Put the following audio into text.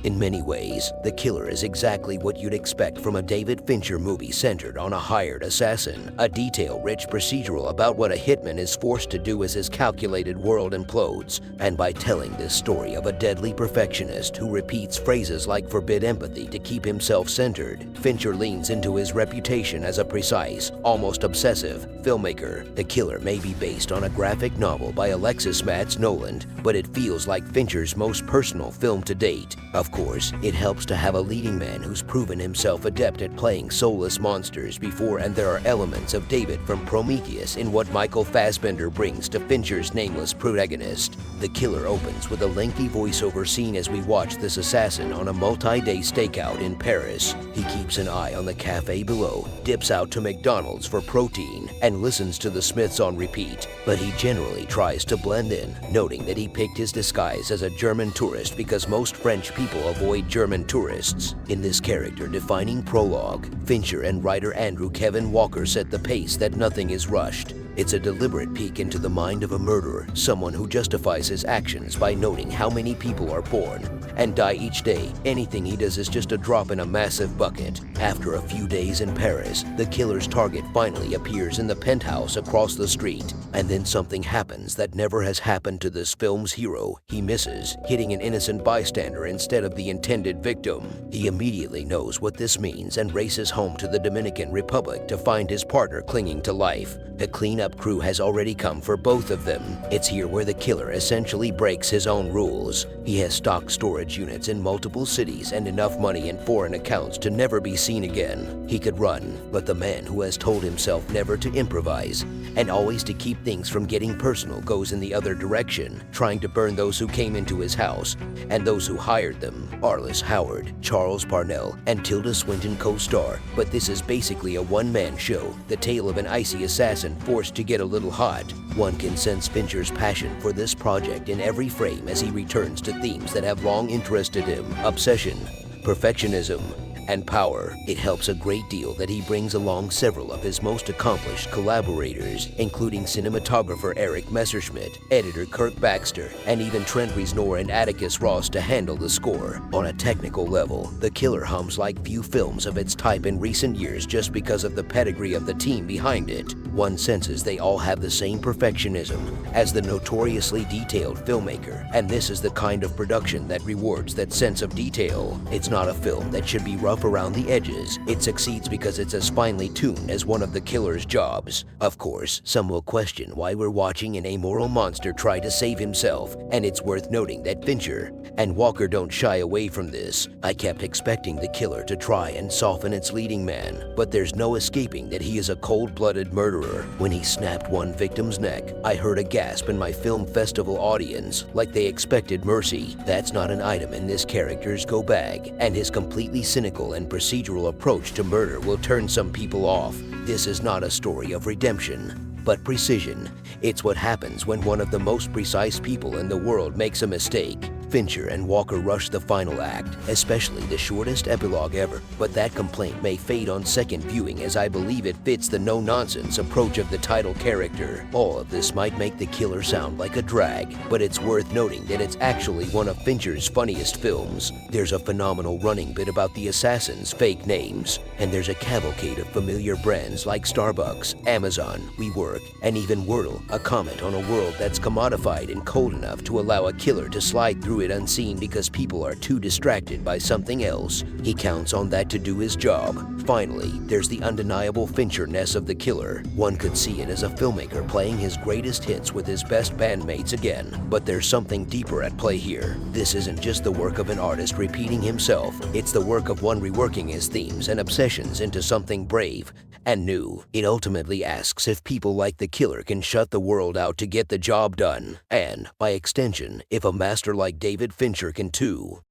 In many ways, The Killer is exactly what you'd expect from a David Fincher movie centered on a hired assassin, a detail-rich procedural about what a hitman is forced to do as his calculated world implodes, and by telling this story of a deadly perfectionist who repeats phrases like forbid empathy to keep himself centered, Fincher leans into his reputation as a precise, almost obsessive filmmaker. The Killer may be based on a graphic novel by Alexis Matz Noland, but it feels like Fincher's most personal film to date. Of course, it helps to have a leading man who's proven himself adept at playing soulless monsters before, and there are elements of David from Prometheus in what Michael Fassbender brings to Fincher's nameless protagonist. The Killer opens with a lengthy voiceover scene as we watch this assassin on a multi-day stakeout in Paris. He keeps an eye on the cafe below, dips out to McDonald's for protein, and listens to the Smiths on repeat, but he generally tries to blend in, noting that he picked his disguise as a German tourist because most French people avoid German tourists. In this character-defining prologue, Fincher and writer Andrew Kevin Walker set the pace that nothing is rushed. It's a deliberate peek into the mind of a murderer, someone who justifies his actions by noting how many people are born and die each day. Anything he does is just a drop in a massive bucket. After a few days in Paris, the killer's target finally appears in the penthouse across the street, and then something happens that never has happened to this film's hero. He misses, hitting an innocent bystander instead of the intended victim. He immediately knows what this means and races home to the Dominican Republic to find his partner clinging to life. The cleanup crew has already come for both of them. It's here where the killer essentially breaks his own rules. He has stocked storage units in multiple cities and enough money in foreign accounts to never be seen again. He could run, but the man who has told himself never to improvise and always to keep things from getting personal goes in the other direction, trying to burn those who came into his house and those who hired them. Arliss Howard, Charles Parnell, and Tilda Swinton co-star, but this is basically a one-man show, the tale of an icy assassin forced to get a little hot. One can sense Fincher's passion for this project in every frame as he returns to themes that have long interested him: obsession, perfectionism, and power. It helps a great deal that he brings along several of his most accomplished collaborators, including cinematographer Eric Messerschmidt, editor Kirk Baxter, and even Trent Reznor and Atticus Ross to handle the score. On a technical level, The Killer hums like few films of its type in recent years just because of the pedigree of the team behind it. One senses they all have the same perfectionism as the notoriously detailed filmmaker, and this is the kind of production that rewards that sense of detail. It's not a film that should be rough around the edges. It succeeds because it's as finely tuned as one of the killer's jobs. Of course, some will question why we're watching an amoral monster try to save himself, and it's worth noting that Fincher and Walker don't shy away from this. I kept expecting the killer to try and soften its leading man, but there's no escaping that he is a cold-blooded murderer. When he snapped one victim's neck, I heard a gasp in my film festival audience, like they expected mercy. That's not an item in this character's go bag, and his completely cynical and procedural approach to murder will turn some people off. This is not a story of redemption, but precision. It's what happens when one of the most precise people in the world makes a mistake. Fincher and Walker rush the final act, especially the shortest epilogue ever, but that complaint may fade on second viewing as I believe it fits the no-nonsense approach of the title character. All of this might make The Killer sound like a drag, but it's worth noting that it's actually one of Fincher's funniest films. There's a phenomenal running bit about the assassin's fake names, and there's a cavalcade of familiar brands like Starbucks, Amazon, WeWork, and even Wordle, a comment on a world that's commodified and cold enough to allow a killer to slide through it unseen because people are too distracted by something else. He counts on that to do his job. Finally, there's the undeniable Fincher-ness of The Killer. One could see it as a filmmaker playing his greatest hits with his best bandmates again, but there's something deeper at play here. This isn't just the work of an artist repeating himself, it's the work of one reworking his themes and obsessions into something brave and new. It ultimately asks if people like The Killer can shut the world out to get the job done, and, by extension, if a master like David Fincher can too.